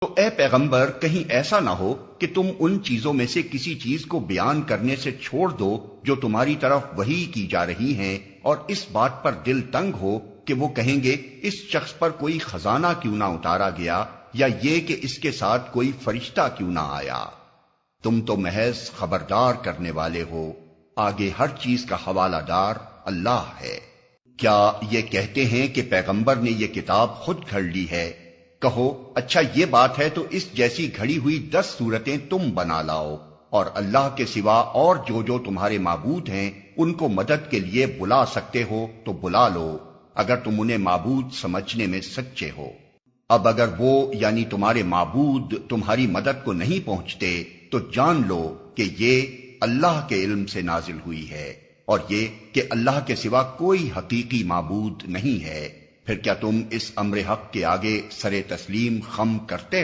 تو اے پیغمبر کہیں ایسا نہ ہو کہ تم ان چیزوں میں سے کسی چیز کو بیان کرنے سے چھوڑ دو جو تمہاری طرف وحی کی جا رہی ہیں، اور اس بات پر دل تنگ ہو کہ وہ کہیں گے اس شخص پر کوئی خزانہ کیوں نہ اتارا گیا، یا یہ کہ اس کے ساتھ کوئی فرشتہ کیوں نہ آیا۔ تم تو محض خبردار کرنے والے ہو، آگے ہر چیز کا حوالہ دار اللہ ہے۔ کیا یہ کہتے ہیں کہ پیغمبر نے یہ کتاب خود گھڑ لی ہے؟ کہو اچھا یہ بات ہے تو اس جیسی گھڑی ہوئی 10 صورتیں تم بنا لاؤ، اور اللہ کے سوا اور جو تمہارے معبود ہیں ان کو مدد کے لیے بلا سکتے ہو تو بلا لو، اگر تم انہیں معبود سمجھنے میں سچے ہو۔ اب اگر وہ یعنی تمہارے معبود تمہاری مدد کو نہیں پہنچتے تو جان لو کہ یہ اللہ کے علم سے نازل ہوئی ہے، اور یہ کہ اللہ کے سوا کوئی حقیقی معبود نہیں ہے۔ پھر کیا تم اس امر حق کے آگے سر تسلیم خم کرتے ہو؟